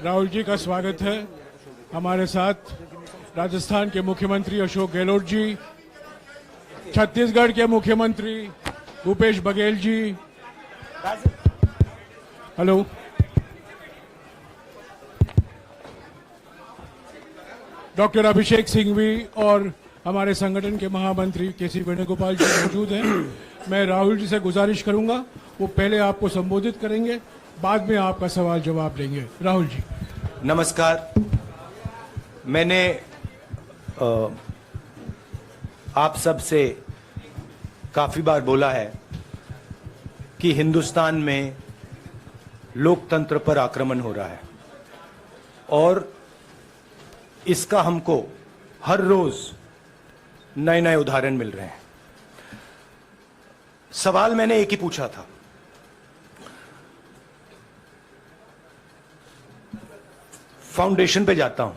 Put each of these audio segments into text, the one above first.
राहुल जी का स्वागत है। हमारे साथ राजस्थान के मुख्यमंत्री अशोक गहलोत जी, छत्तीसगढ़ के मुख्यमंत्री भूपेश बघेल जी, हेलो, डॉक्टर अभिषेक सिंघवी और हमारे संगठन के महामंत्री केसी वेणुगोपाल जी मौजूद हैं। मैं राहुल जी से गुजारिश करूंगा, वो पहले आपको संबोधित करेंगे, बाद में आपका सवाल जवाब लेंगे। राहुल जी। नमस्कार। मैंने आप सब से काफी बार बोला है कि हिंदुस्तान में लोकतंत्र पर आक्रमण हो रहा है और इसका हमको हर रोज नए नए उदाहरण मिल रहे हैं। सवाल मैंने एक ही पूछा था, फाउंडेशन पे जाता हूं,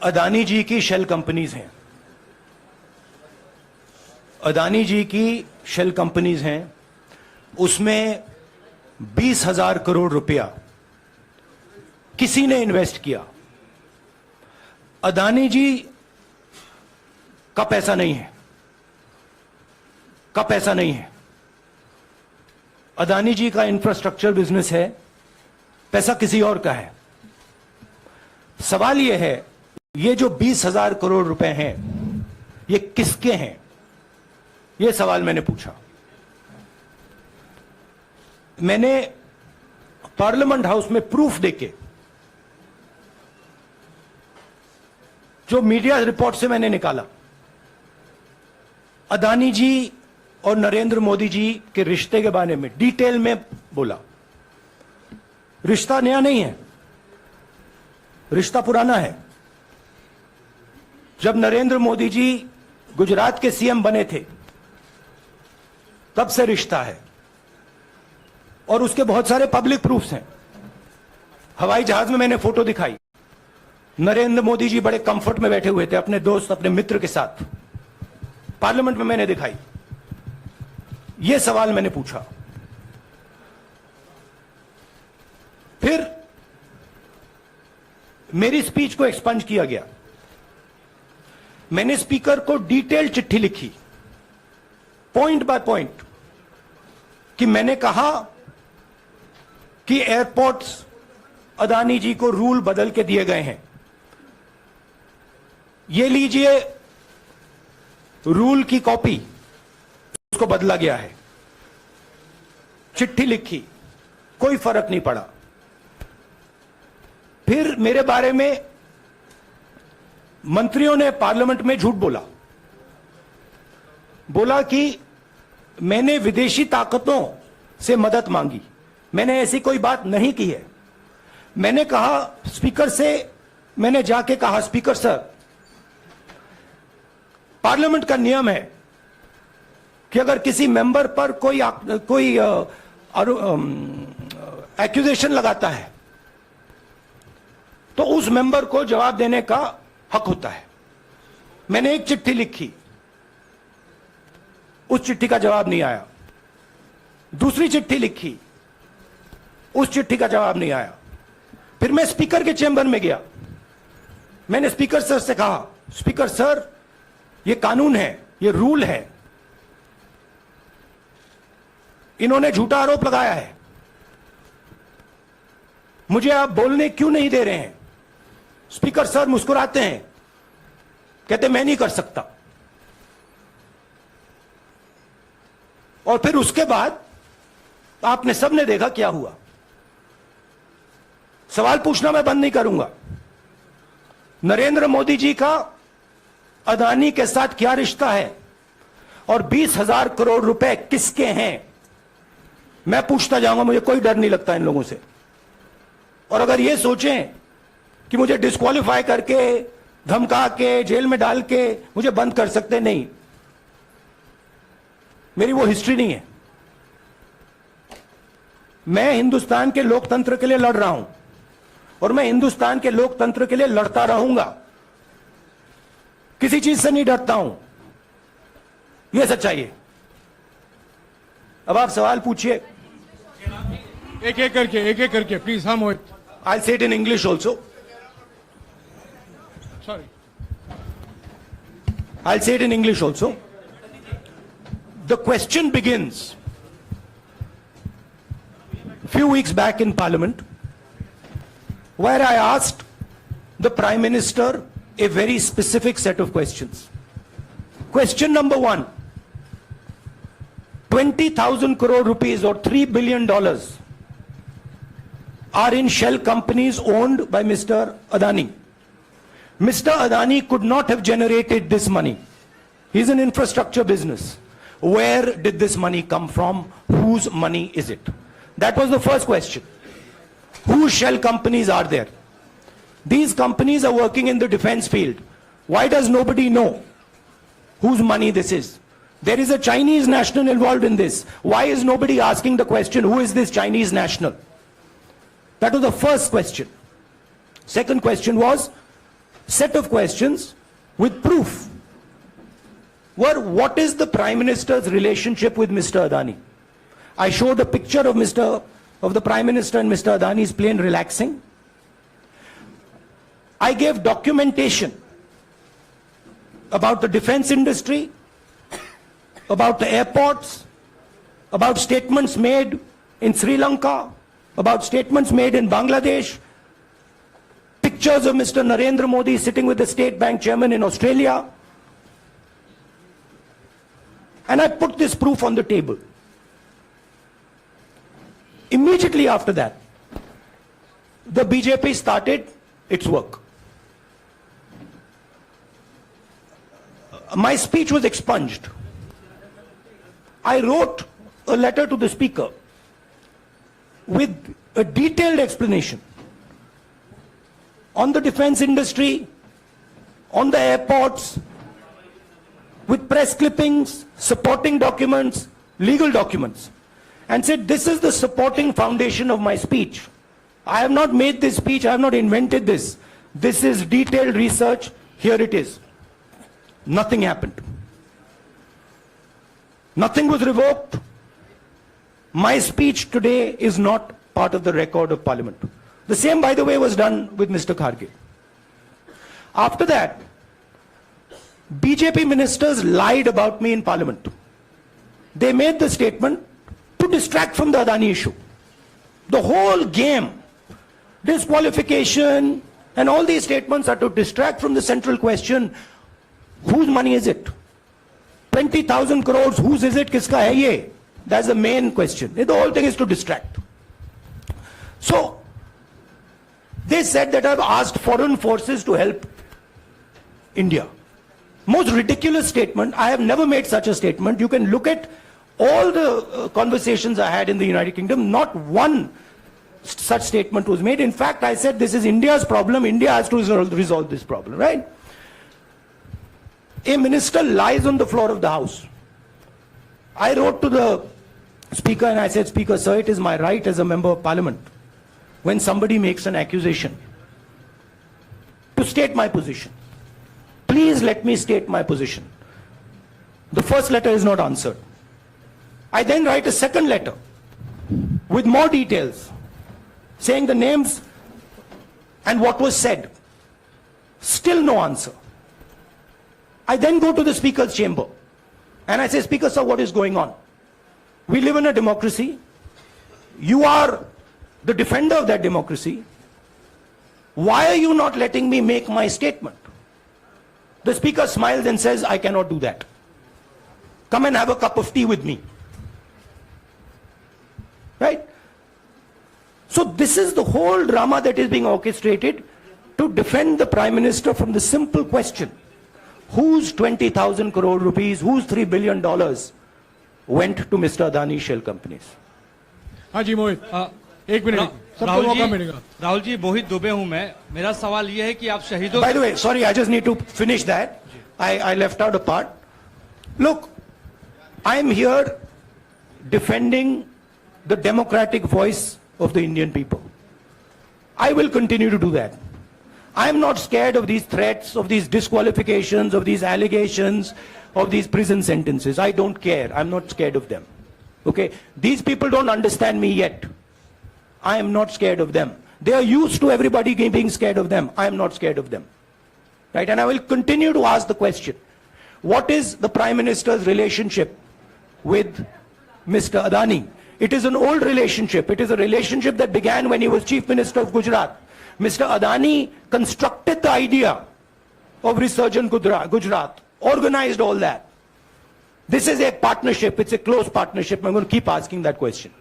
अदानी जी की शेल कंपनीज हैं, अदानी जी की शेल कंपनीज हैं, उसमें 20,000 करोड़ रुपया किसी ने इन्वेस्ट किया। अदानी जी का पैसा नहीं है, का पैसा नहीं है। अदानी जी का इंफ्रास्ट्रक्चर बिजनेस है, पैसा किसी और का है। सवाल यह है, ये जो 20,000 करोड़ रुपए हैं, ये किसके हैं? यह सवाल मैंने पूछा। मैंने पार्लियामेंट हाउस में प्रूफ देके, जो मीडिया रिपोर्ट से मैंने निकाला, अदानी जी और नरेंद्र मोदी जी के रिश्ते के बारे में डिटेल में बोला। रिश्ता नया नहीं है, रिश्ता पुराना है। जब नरेंद्र मोदी जी गुजरात के सीएम बने थे, तब से रिश्ता है और उसके बहुत सारे पब्लिक प्रूफ्स हैं। हवाई जहाज में मैंने फोटो दिखाई, नरेंद्र मोदी जी बड़े कंफर्ट में बैठे हुए थे अपने दोस्त, अपने मित्र के साथ। पार्लियामेंट में मैंने दिखाई। यह सवाल मैंने पूछा। फिर मेरी स्पीच को एक्सपंज किया गया। मैंने स्पीकर को डिटेल चिट्ठी लिखी, पॉइंट बाय पॉइंट, कि मैंने कहा कि एयरपोर्ट्स अदानी जी को रूल बदल के दिए गए हैं। ये लीजिए रूल की कॉपी, उसको बदला गया है। चिट्ठी लिखी, कोई फर्क नहीं पड़ा। फिर मेरे बारे में मंत्रियों ने पार्लियामेंट में झूठ बोला, बोला कि मैंने विदेशी ताकतों से मदद मांगी। मैंने ऐसी कोई बात नहीं की है। मैंने कहा स्पीकर से, मैंने जाके कहा, स्पीकर सर, पार्लियामेंट का नियम है कि अगर किसी मेंबर पर कोई एक्यूजेशन लगाता है तो उस मेंबर को जवाब देने का हक होता है। मैंने एक चिट्ठी लिखी, उस चिट्ठी का जवाब नहीं आया। दूसरी चिट्ठी लिखी, उस चिट्ठी का जवाब नहीं आया। फिर मैं स्पीकर के चेंबर में गया। मैंने स्पीकर सर से कहा, स्पीकर सर, ये कानून है, ये रूल है, इन्होंने झूठा आरोप लगाया है, मुझे आप बोलने क्यों नहीं दे रहे हैं? स्पीकर सर मुस्कुराते हैं, कहते मैं नहीं कर सकता। और फिर उसके बाद आपने सबने देखा क्या हुआ। सवाल पूछना मैं बंद नहीं करूंगा। नरेंद्र मोदी जी का अदानी के साथ क्या रिश्ता है और 20,000 करोड़ रुपए किसके हैं, मैं पूछता जाऊंगा। मुझे कोई डर नहीं लगता इन लोगों से। और अगर ये सोचें कि मुझे डिस्क्वालीफाई करके, धमका के, जेल में डाल के मुझे बंद कर सकते, नहीं, मेरी वो हिस्ट्री नहीं है। मैं हिंदुस्तान के लोकतंत्र के लिए लड़ रहा हूं और मैं हिंदुस्तान के लोकतंत्र के लिए लड़ता रहूंगा। किसी चीज से नहीं डरता हूं, यह सच्चाई है। अब आप सवाल पूछिए। एक एक करके प्लीज. हाँ मोहित, I'll say it in English also. Sorry. I'll say it in English also. The question begins. Few weeks back in Parliament, where I asked the Prime Minister a very specific set of questions. Question number one, 20,000 crore rupees or $3 billion are in shell companies owned by Mr. Adani. Mr. Adani could not have generated this money. He's an infrastructure business. Where did this money come from? Whose money is it? That was the first question. Whose shell companies are there? These companies are working in the defense field. Why does nobody know whose money this is? There is a Chinese national involved in this. Why is nobody asking the question, who is this Chinese national? That was the first question. Second question was, set of questions with proof. What is the Prime Minister's relationship with Mr. Adani? I showed a picture of the Prime Minister and Mr. Adani's plane relaxing. I gave documentation about the defense industry, about the airports, about statements made in Sri Lanka, about statements made in Bangladesh, pictures of Mr. Narendra Modi sitting with the State Bank chairman in Australia. And I put this proof on the table. Immediately after that, the BJP started its work. My speech was expunged. I wrote a letter to the Speaker with a detailed explanation on the defense industry, on the airports, with press clippings, supporting documents, legal documents, and said, this is the supporting foundation of my speech. I have not made this speech, I have not invented this. This is detailed research, here it is. Nothing happened. Nothing was revoked. My speech today is not part of the record of Parliament. The same, by the way, was done with Mr. Kharge. After that, BJP ministers lied about me in Parliament. They made the statement to distract from the Adani issue. The whole game, disqualification, and all these statements are to distract from the central question, whose money is it? 20,000 crores, whose is it? Kiska hai ye? That's the main question. The whole thing is to distract. So, they said that I've asked foreign forces to help India. Most ridiculous statement. I have never made such a statement. You can look at all the conversations I had in the United Kingdom. Not one such statement was made. In fact, I said this is India's problem. India has to resolve this problem, right? A minister lies on the floor of the House. I wrote to the Speaker and I said, Speaker, sir, it is my right as a member of Parliament, when somebody makes an accusation, to state my position. Please let me state my position. The first letter is not answered. I then write a second letter with more details, saying the names and what was said. Still no answer. I then go to the Speaker's chamber and I say, Speaker, sir, what is going on? We live in a democracy. You are the defender of that democracy. Why are you not letting me make my statement? The Speaker smiles and says, I cannot do that. Come and have a cup of tea with me. Right? So this is the whole drama that is being orchestrated to defend the Prime Minister from the simple question, whose 20,000 crore rupees, whose $3 billion went to Mr. Adani shell companies? हाँ जी मोहित, एक minute, सबको मौका मिलेगा. राहुल जी, मोहित दुबे हूं मैं. मेरा सवाल ये है कि आप शहीदों. By the way, sorry, I just need to finish that. I left out a part. Look, I am here defending the democratic voice of the Indian people. I will continue to do that. I am not scared of these threats, of these disqualifications, of these allegations, of these prison sentences. I don't care. I'm not scared of them. Okay? These people don't understand me yet. I am not scared of them. They are used to everybody being scared of them. I am not scared of them. Right? And I will continue to ask the question, what is the Prime Minister's relationship with Mr. Adani? It is an old relationship. It is a relationship that began when he was Chief Minister of Gujarat. Mr. Adani constructed the idea of Resurgent Gujarat, organized all that. This is a partnership. It's a close partnership. I'm going to keep asking that question.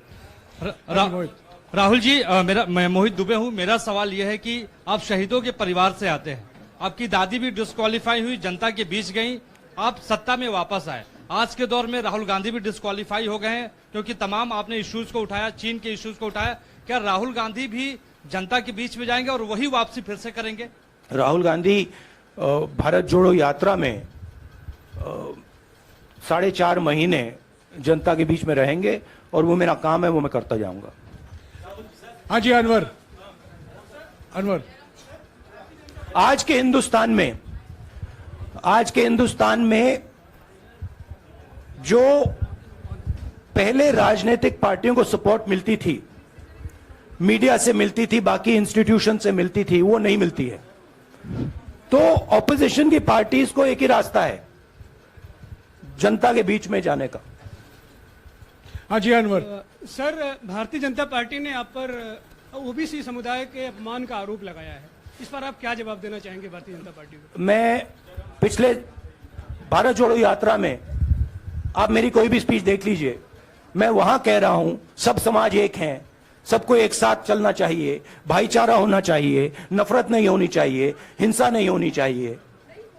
Rahul ji, मैं मोहित दुबे हूं। मेरा सवाल यह है कि आप शहीदों के परिवार से आते हैं। आपकी दादी भी डिस्क्वालीफाई हुई, जनता के बीच गई, आप सत्ता में वापस आए। आज के दौर में राहुल गांधी भी डिस्क्वालीफाई हो गए हैं, क्योंकि तमाम आपने इश्यूज को उठाया, चीन के इश्यूज को उठाया। क्या राहुल गांधी भी जनता के बीच में जाएंगे और वही वापसी फिर से करेंगे? राहुल गांधी भारत जोड़ो यात्रा में 4.5 महीने जनता के बीच में रहेंगे और वो मेरा काम है, वो मैं करता जाऊंगा। हाँ जी, अनवर। आज के हिंदुस्तान में जो पहले राजनीतिक पार्टियों को सपोर्ट मिलती थी, मीडिया से मिलती थी, बाकी इंस्टीट्यूशन से मिलती थी, वो नहीं मिलती है। तो ऑपोजिशन की पार्टीज को एक ही रास्ता है, जनता के बीच में जाने का। हाँ जी, अनवर। सर, भारतीय जनता पार्टी ने आप पर ओबीसी समुदाय के अपमान का आरोप लगाया है। इस पर आप क्या जवाब देना चाहेंगे भारतीय जनता पार्टी को? मैं पिछले भारत जोड़ो यात्रा में, आप मेरी कोई भी स्पीच देख लीजिए, मैं वहां कह रहा हूं सब समाज एक हैं, सबको एक साथ चलना चाहिए, भाईचारा होना चाहिए, नफरत नहीं होनी चाहिए, हिंसा नहीं होनी चाहिए।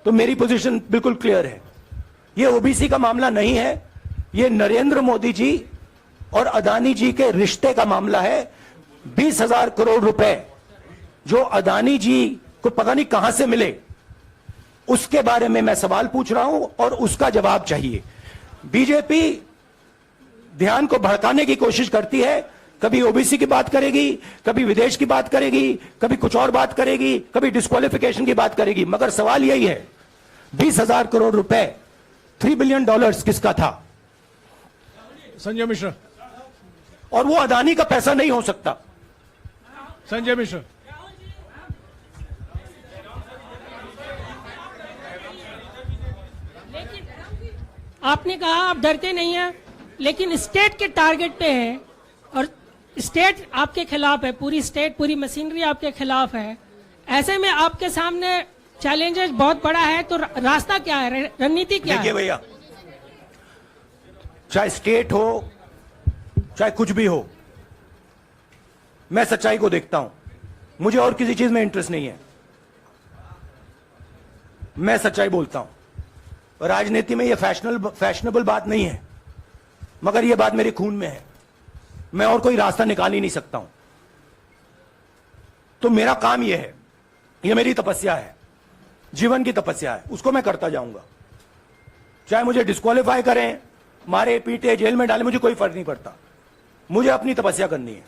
तो मेरी पोजीशन बिल्कुल क्लियर है। ये ओबीसी का मामला नहीं है, ये नरेंद्र मोदी जी और अदानी जी के रिश्ते का मामला है। 20,000 करोड़ रुपए जो अदानी जी को पता नहीं कहां से मिले, उसके बारे में मैं सवाल पूछ रहा हूं और उसका जवाब चाहिए। बीजेपी ध्यान को भड़काने की कोशिश करती है, कभी ओबीसी की बात करेगी, कभी विदेश की बात करेगी, कभी कुछ और बात करेगी, कभी डिस्क्वालिफिकेशन की बात करेगी, मगर सवाल यही है 20,000 करोड़ रुपए, $3 बिलियन किसका था? संजय मिश्रा। और वो अदानी का पैसा नहीं हो सकता। संजय मिश्रा। आपने कहा आप डरते नहीं हैं, लेकिन स्टेट के टारगेट पे हैं और स्टेट आपके खिलाफ है, पूरी स्टेट, पूरी मशीनरी आपके खिलाफ है। ऐसे में आपके सामने चैलेंजेस बहुत बड़ा है, तो रास्ता क्या है, रणनीति क्या है? देखिए भैया, चाहे स्टेट हो, चाहे कुछ भी हो, मैं सच्चाई को देखता हूं। मुझे और किसी चीज में इंटरेस्ट नहीं है, मैं सच्चाई बोलता हूं। राजनीति में यह फैशनेबल बात नहीं है, मगर यह बात मेरे खून में है। मैं और कोई रास्ता निकाल ही नहीं सकता हूं। तो मेरा काम यह है, यह मेरी तपस्या है, जीवन की तपस्या है, उसको मैं करता जाऊंगा। चाहे मुझे डिस्क्वालीफाई करें, मारे पीटे, जेल में डाले, मुझे कोई फर्क नहीं पड़ता। मुझे अपनी तपस्या करनी है।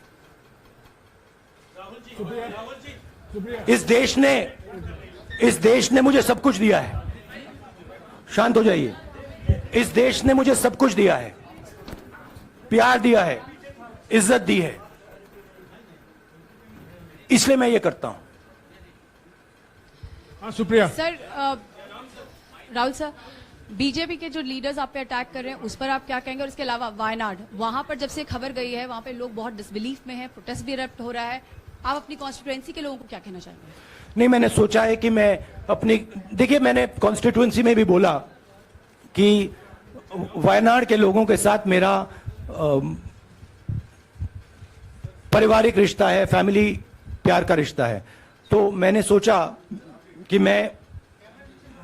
इस देश ने मुझे सब कुछ दिया है। शांत हो जाइए। इस देश ने मुझे सब कुछ दिया है, प्यार दिया है, इज्जत दी है, इसलिए मैं ये करता हूं। हाँ, Supriya. Sir, Rahul sir, BJP के जो लीडर्स आप पे अटैक कर रहे हैं उस पर आप क्या कहेंगे? और इसके अलावा वायनाड, वहां पर जब से खबर गई है, वहां पे लोग बहुत डिसबिलीफ में हैं, प्रोटेस्ट भी इरप्ट हो रहा है। आप अपनी कॉन्स्टिट्यूएंसी के लोगों को क्या कहना चाहेंगे? नहीं, मैंने सोचा है कि मैं अपनी, देखिए, मैंने कॉन्स्टिट्यूएंसी में भी बोला कि वायनाड के लोगों के साथ मेरा पारिवारिक रिश्ता है, फैमिली प्यार का रिश्ता है। तो मैंने सोचा कि मैं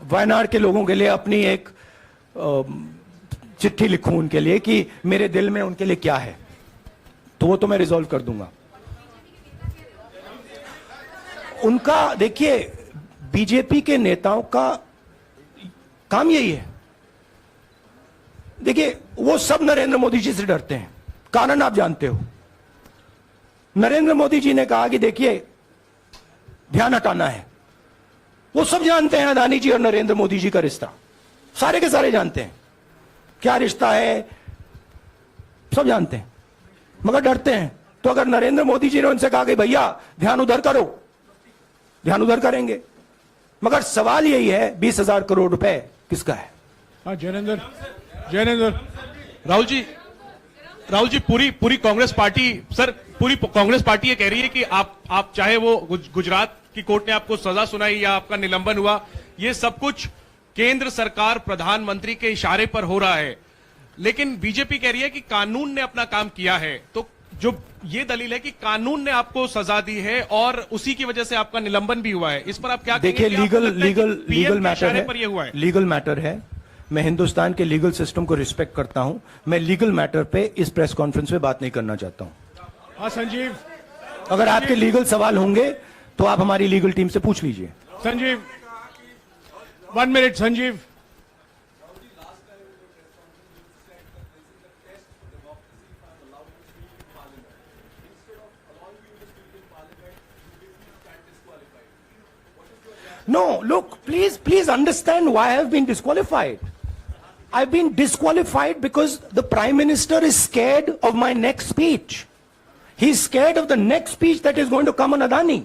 वायनाड के लोगों के लिए अपनी एक चिट्ठी लिखूं उनके लिए कि मेरे दिल में उनके लिए क्या है। तो वो तो मैं रिजॉल्व कर दूंगा। उनका, देखिए, बीजेपी के नेताओं का काम यही है। देखिए, वो सब नरेंद्र मोदी जी से डरते हैं, कारण आप जानते हो। नरेंद्र मोदी जी ने कहा कि देखिए, ध्यान हटाना है। वो सब जानते हैं अदानी जी और नरेंद्र मोदी जी का रिश्ता, सारे के सारे जानते हैं क्या रिश्ता है, सब जानते हैं, मगर डरते हैं। तो अगर नरेंद्र मोदी जी ने उनसे कहा कि भैया ध्यान उधर करो, ध्यान उधर करेंगे। मगर सवाल यही है 20,000 करोड़ रुपए किसका है? हाँ जैनेंद्र राहुल जी पूरी कांग्रेस पार्टी, सर पूरी कांग्रेस पार्टी ये कह रही है कि आप चाहे वो गुजरात की कोर्ट ने आपको सजा सुनाई या आपका निलंबन हुआ, ये सब कुछ केंद्र सरकार प्रधानमंत्री के इशारे पर हो रहा है। लेकिन बीजेपी कह रही है कि कानून ने अपना काम किया है। तो जो ये दलील है कि कानून ने आपको सजा दी है और उसी की वजह से आपका निलंबन भी हुआ है, इस पर आप क्या देखिए, लीगल मैटर पर ये हुआ है। लीगल मैटर है। मैं हिंदुस्तान के लीगल सिस्टम को रिस्पेक्ट करता हूं। मैं लीगल मैटर पे इस प्रेस कॉन्फ्रेंस में बात नहीं करना चाहता हूं। हाँ संजीव, अगर आपके लीगल सवाल होंगे तो आप हमारी लीगल टीम से पूछ लीजिए। Sanjeev 1 minute. Sanjeev, No, look, please understand why I have been disqualified. I've been disqualified because the Prime Minister is scared of my next speech. He's scared of the next speech that is going to come on Adani,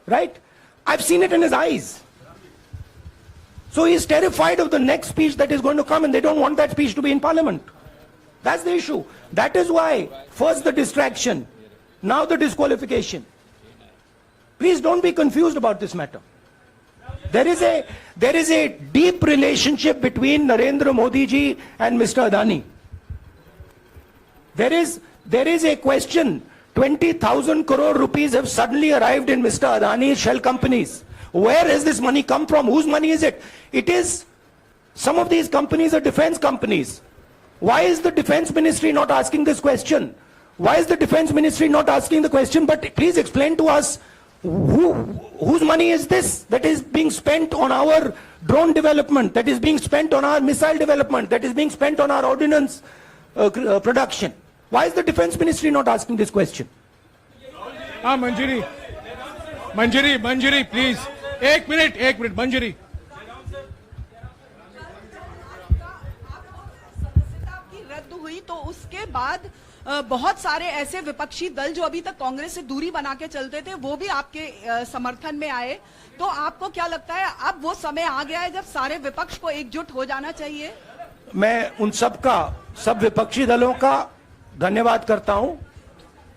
right? I've seen it in his eyes. So he's terrified of the next speech that is going to come, and they don't want that speech to be in Parliament. That's the issue. That is why, first the distraction, now the disqualification. Please don't be confused about this matter. There is a deep relationship between Narendra Modi ji and Mr. Adani. There is a question. 20,000 crore rupees have suddenly arrived in Mr. Adani's shell companies. Where has this money come from? Whose money is it? It is, some of these companies are defense companies. Why is the defense ministry not asking this question? Why is the defense ministry not asking the question? But please explain to us, whose money is this that is being spent on our drone development, that is being spent on our missile development, that is being spent on our ordnance production? Why is the defense ministry not asking this question? हाँ मंजरी please, एक minute मंजरी। सदस्यता की रद्द हुई तो उसके बाद बहुत सारे ऐसे विपक्षी दल जो अभी तक कांग्रेस से दूरी बना के चलते थे वो भी आपके समर्थन में आए। तो आपको क्या लगता है अब वो समय आ गया है जब सारे विपक्ष को एकजुट हो जाना चाहिए? मैं उन सब विपक्षी दलों का धन्यवाद करता हूं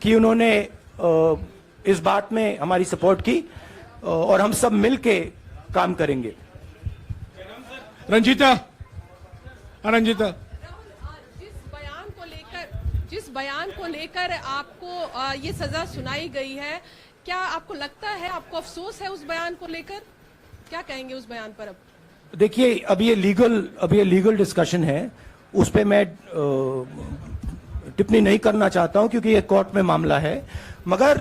कि उन्होंने इस बात में हमारी सपोर्ट की और हम सब मिलके काम करेंगे। रंजीता, जिस बयान को लेकर आपको ये सजा सुनाई गई है, क्या आपको लगता है, आपको अफसोस है उस बयान को लेकर? क्या कहेंगे उस बयान पर? अब देखिए, अब ये लीगल डिस्कशन है, उस पे मैं टिप्पणी नहीं करना चाहता हूं क्योंकि ये कोर्ट में मामला है। मगर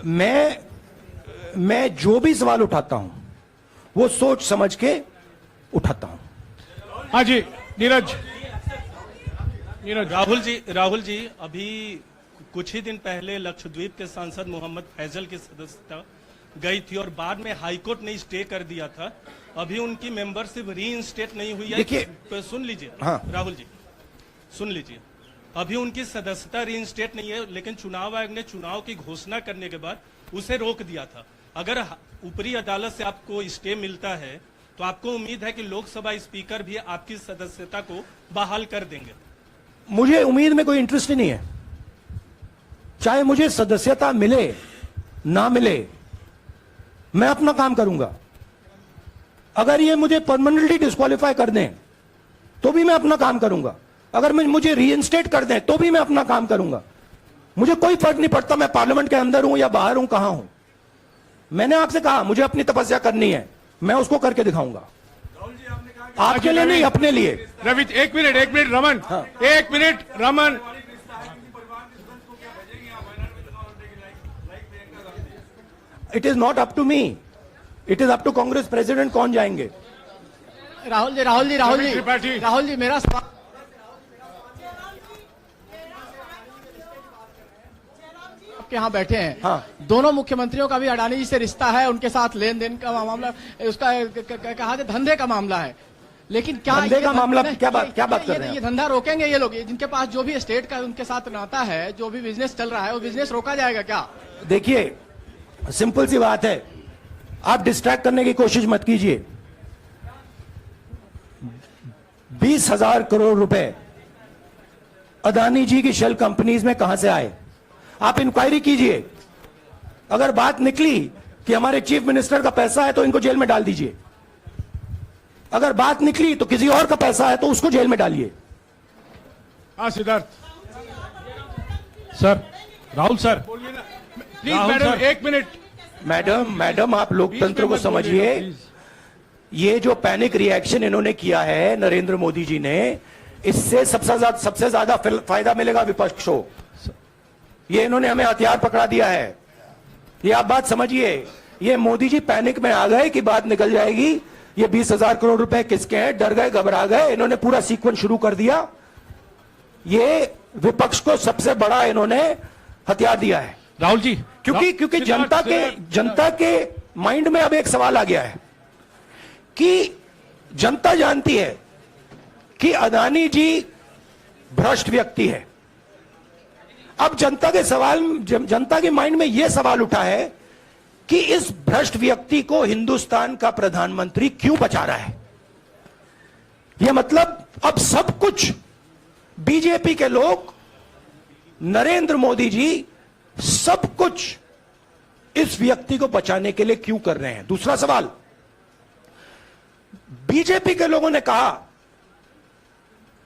मैं जो भी सवाल उठाता हूं वो सोच समझ के उठाता हूं। हाँ जी, नीरज। राहुल जी अभी कुछ ही दिन पहले लक्षद्वीप के सांसद मोहम्मद फैजल की सदस्यता गई थी और बाद में हाईकोर्ट ने स्टे कर दिया था। अभी उनकी मेंबरशिप रीइंस्टेट नहीं हुई है। देखिए, सुन लीजिए। हाँ। राहुल जी सुन लीजिए, अभी उनकी सदस्यता रीइंस्टेट नहीं है, लेकिन चुनाव आयोग ने चुनाव की घोषणा करने के बाद उसे रोक दिया था। अगर ऊपरी अदालत से आपको स्टे मिलता है तो आपको उम्मीद है कि लोकसभा स्पीकर भी आपकी सदस्यता को बहाल कर देंगे? मुझे उम्मीद में कोई इंटरेस्ट ही नहीं है। चाहे मुझे सदस्यता मिले ना मिले, मैं अपना काम करूंगा। अगर ये मुझे परमानेंटली डिस्क्वालीफाई कर दें तो भी मैं अपना काम करूंगा। अगर मुझे रीइंस्टेट कर दें तो भी मैं अपना काम करूंगा। मुझे कोई फर्क नहीं पड़ता मैं पार्लियामेंट के अंदर हूं या बाहर हूं, कहां हूं। मैंने आपसे कहा मुझे अपनी तपस्या करनी है, मैं उसको करके दिखाऊंगा। आपके लिए नहीं, अपने लिए। रवि, एक मिनट रमन। हाँ। एक minute Raman. It is not up to me, it is up to Congress president कौन जाएंगे। राहुल जी मेरा सवाल, आपके यहाँ बैठे हैं। हाँ। दोनों मुख्यमंत्रियों का भी अडानी जी से रिश्ता है, उनके साथ लेन देन का मामला, उसका कहा धंधे का मामला है। लेकिन क्या धंधे का मामला क्या बात कर रहे हैं ये धंधा रोकेंगे ये लोग? जिनके पास जो भी स्टेट का उनके साथ नाता है, जो भी बिजनेस चल रहा है, वो बिजनेस रोका जाएगा क्या? देखिए, सिंपल सी बात है, आप डिस्ट्रैक्ट करने की कोशिश मत कीजिए। 20,000 करोड़ रुपए अदानी जी की शेल कंपनीज में कहां से आए? आप इंक्वायरी कीजिए। अगर बात निकली कि हमारे चीफ मिनिस्टर का पैसा है तो इनको जेल में डाल दीजिए। अगर बात निकली तो किसी और का पैसा है तो उसको जेल में डालिए। हाँ Siddharth sir, Rahul sir, please Rahul madam sir. 1 minute. Madam आप लोकतंत्र को बीच में मत समझिए। बोलिएगा, प्लीज। ये जो पैनिक रिएक्शन इन्होंने किया है नरेंद्र मोदी जी ने, इससे सबसे ज्यादा फायदा मिलेगा विपक्ष को। ये इन्होंने हमें हथियार पकड़ा दिया है। ये आप बात समझिए। ये मोदी जी पैनिक में आ गए कि बात निकल जाएगी, ये 20,000 करोड़ रुपए किसके हैं, डर गए, घबरा गए, इन्होंने पूरा सीक्वेंस शुरू कर दिया। ये विपक्ष को सबसे बड़ा इन्होंने हथियार दिया है राहुल जी, क्योंकि जनता के माइंड में अब एक सवाल आ गया है कि जनता जानती है कि अदानी जी भ्रष्ट व्यक्ति है। अब जनता के माइंड में यह सवाल उठा है कि इस भ्रष्ट व्यक्ति को हिंदुस्तान का प्रधानमंत्री क्यों बचा रहा है। यह मतलब अब सब कुछ बीजेपी के लोग, नरेंद्र मोदी जी सब कुछ इस व्यक्ति को बचाने के लिए क्यों कर रहे हैं। दूसरा सवाल, बीजेपी के लोगों ने कहा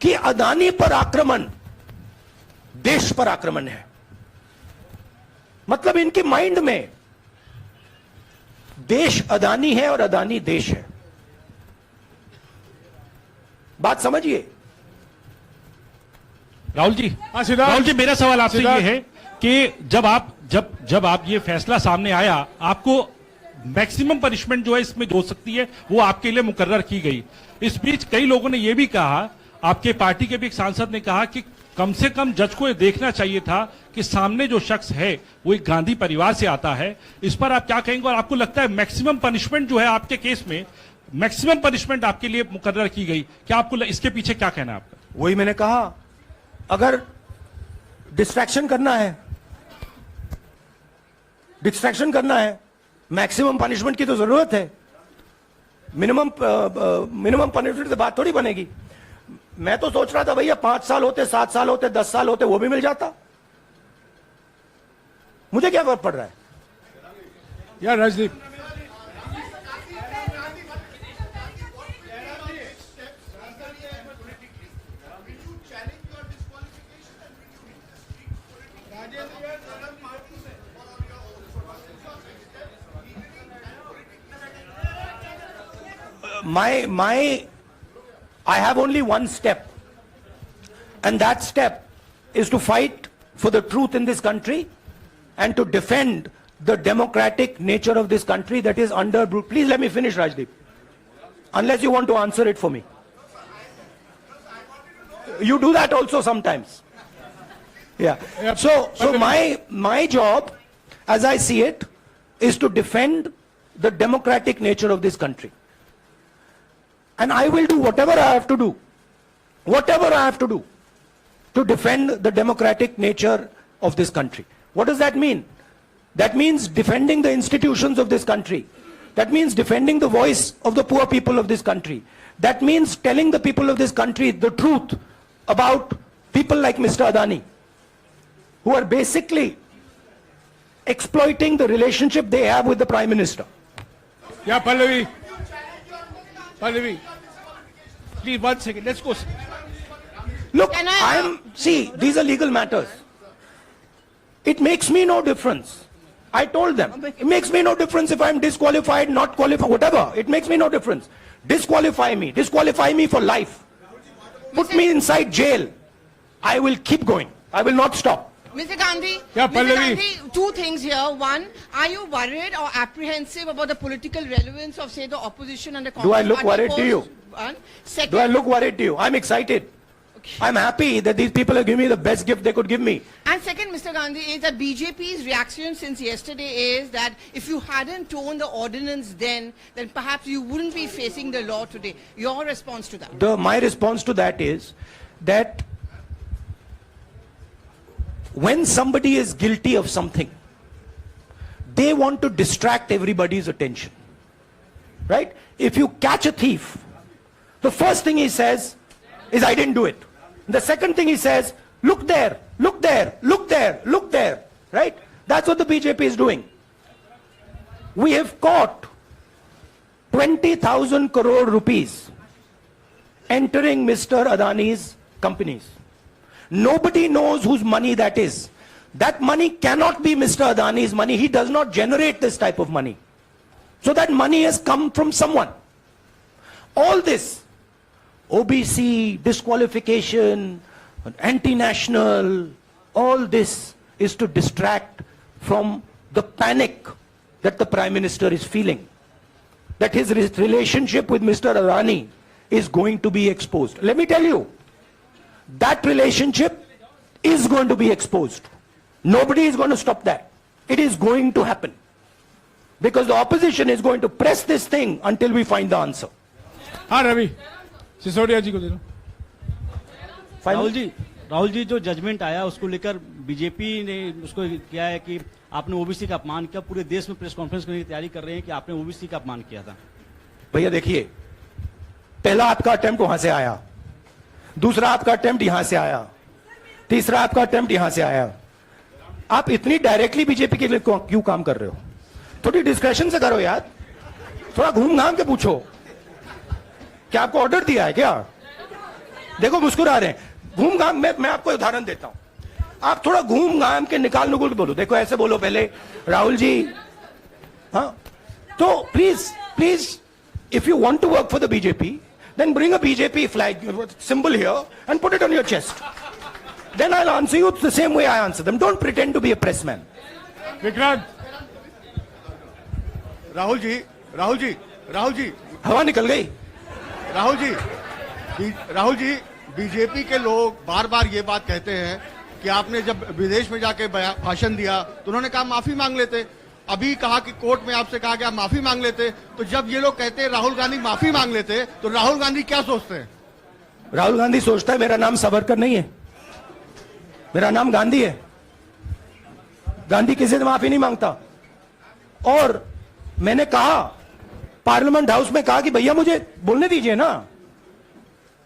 कि अदानी पर आक्रमण देश पर आक्रमण है। मतलब इनके माइंड में देश अदानी है और अदानी देश है। बात समझिए। राहुल जी, हाँ, सिद्धार्थ। राहुल जी, मेरा सवाल आपसे ये सिद्धार्थ। है कि जब आप ये फैसला सामने आया, आपको मैक्सिमम पनिशमेंट जो है इसमें जो हो सकती है वो आपके लिए मुकर्रर की गई। इस बीच कई लोगों ने ये भी कहा, आपके पार्टी के भी एक सांसद ने कहा कि कम से कम जज को ये देखना चाहिए था कि सामने जो शख्स है वो एक गांधी परिवार से आता है। इस पर आप क्या कहेंगे? और आपको लगता है मैक्सिमम पनिशमेंट जो है आपके केस में, मैक्सिमम पनिशमेंट आपके लिए मुकर्रर की गई, क्या आपको इसके पीछे क्या कहना है आपका? वही मैंने कहा, अगर डिस्ट्रैक्शन करना है, मैक्सिमम पनिशमेंट की तो जरूरत है। मिनिमम पनिशमेंट से बात थोड़ी बनेगी। मैं तो सोच रहा था भैया 5 साल होते, 7 साल होते, 10 साल होते, वो भी मिल जाता। मुझे क्या फर्क पड़ रहा है यार Rajdeep, I have only one step, and that step is to fight for the truth in this country and to defend the democratic nature of this country that is under. Please let me finish, Rajdeep, unless you want to answer it for me. You do that also sometimes. Yeah. So my job, as I see it, is to defend the democratic nature of this country. And I will do whatever I have to do to defend the democratic nature of this country. What does that mean? That means defending the institutions of this country. That means defending the voice of the poor people of this country. That means telling the people of this country the truth about people like Mr. Adani, who are basically exploiting the relationship they have with the Prime Minister. Yeah, Pallavi, please 1 second. Let's go. Look, see, these are legal matters. It makes me no difference. I told them, it makes me no difference if I'm disqualified, not qualified, whatever. It makes me no difference. Disqualify me for life. Put me inside jail. I will keep going. I will not stop. Mr. Gandhi, Yeah, Mr. Pallavi. Gandhi, 2 things here. One, are you worried or apprehensive about the political relevance of, say, the opposition and the Congress? Do I look party worried to post? you? One. Second, Do I look worried to you? I'm excited. I'm happy that these people have given me the best gift they could give me. And second, Mr. Gandhi, is that BJP's reaction since yesterday is that if you hadn't torn the ordinance then perhaps you wouldn't be facing the law today. Your response to that? My response to that is that when somebody is guilty of something, they want to distract everybody's attention. Right? If you catch a thief, the first thing he says is, I didn't do it. The second thing he says, look there, look there, look there, look there. Right? That's what the BJP is doing. We have caught 20,000 crore rupees entering Mr. Adani's companies. Nobody knows whose money that is. That money cannot be Mr. Adani's money. He does not generate this type of money. So that money has come from someone. All this, OBC, disqualification, anti-national, all this is to distract from the panic that the Prime Minister is feeling. That his relationship with Mr. Adani is going to be exposed. Let me tell you, that relationship is going to be exposed. Nobody is going to stop that. It is going to happen. Because the opposition is going to press this thing until we find the answer. हाँ रवि सिसोदिया जी को दे दो. राहुल जी जो judgement आया उसको लेकर BJP ने उसको किया है कि आपने ओबीसी का अपमान किया. पूरे देश में प्रेस कॉन्फ्रेंस करने की तैयारी कर रहे हैं कि आपने ओबीसी का अपमान किया था. भैया देखिए, पहला आपका अटेम्प्ट वहां से आया, दूसरा आपका अटेम्प्ट यहां से आया, तीसरा आपका अटेम्प्ट यहां से आया. आप इतनी डायरेक्टली बीजेपी के लिए क्यों काम कर रहे हो? थोड़ी डिस्कशन से करो यार. थोड़ा घूम घाम के पूछो. क्या आपको ऑर्डर दिया है क्या? देखो मुस्कुरा रहे हैं. घूम घाम मैं आपको उदाहरण देता हूं. आप थोड़ा घूम घाम के निकाल नुकुल के बोलो. देखो ऐसे बोलो पहले, राहुल जी. हाँ, तो please if you want to work for the BJP, then bring a BJP flag symbol here and put it on your chest. Then I'll answer you the same way I answer them. Don't pretend to be a press man. Vikrant. Rahul ji हवा निकल गई. Rahul ji BJP के लोग बार बार ये बात कहते हैं कि आपने जब विदेश में जाके भाषण दिया तो उन्होंने कहा माफी मांग लेते. अभी कहा कि कोर्ट में आपसे कहा गया माफी मांग लेते. तो जब ये लोग कहते हैं राहुल गांधी माफी मांग लेते, तो राहुल गांधी क्या सोचते हैं? राहुल गांधी सोचता है मेरा नाम सावरकर नहीं है, मेरा नाम गांधी है. गांधी किसी से माफी नहीं मांगता. और मैंने कहा पार्लियामेंट हाउस में, कहा कि भैया मुझे बोलने दीजिए ना,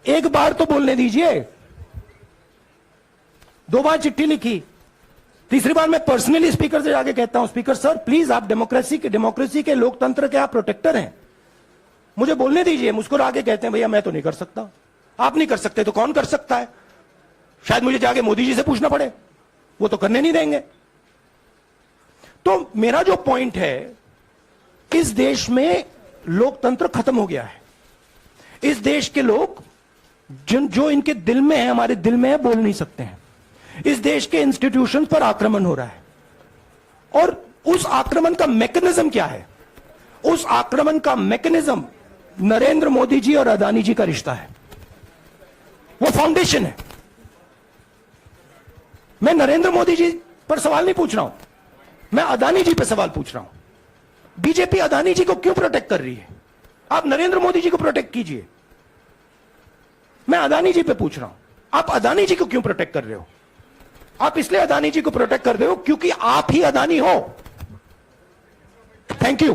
एक बार तो बोलने दीजिए. 2 बार चिट्ठी लिखी, तीसरी बार मैं पर्सनली स्पीकर से जाके कहता हूं, स्पीकर सर प्लीज, आप डेमोक्रेसी के लोकतंत्र के आप प्रोटेक्टर हैं, मुझे बोलने दीजिए. मुस्कुरा के कहते हैं भैया मैं तो नहीं कर सकता. आप नहीं कर सकते तो कौन कर सकता है? शायद मुझे जाके मोदी जी से पूछना पड़े, वो तो करने नहीं देंगे. तो मेरा जो पॉइंट है, इस देश में लोकतंत्र खत्म हो गया है. इस देश के लोग जो इनके दिल में है, हमारे दिल में है, बोल नहीं सकते हैं. इस देश के इंस्टीट्यूशंस पर आक्रमण हो रहा है. और उस आक्रमण का मैकेनिज्म क्या है? उस आक्रमण का मैकेनिज्म नरेंद्र मोदी जी और अदानी जी का रिश्ता है. वो फाउंडेशन है. मैं नरेंद्र मोदी जी पर सवाल नहीं पूछ रहा हूं, मैं अदानी जी पर सवाल पूछ रहा हूं. बीजेपी अदानी जी को क्यों प्रोटेक्ट कर रही है? आप नरेंद्र मोदी जी को प्रोटेक्ट कीजिए. मैं अदानी जी पे पूछ रहा हूं, आप अदानी जी को क्यों प्रोटेक्ट कर रहे हो? आप इसलिए अदानी जी को प्रोटेक्ट कर रहे हो क्योंकि आप ही अदानी हो. Thank you.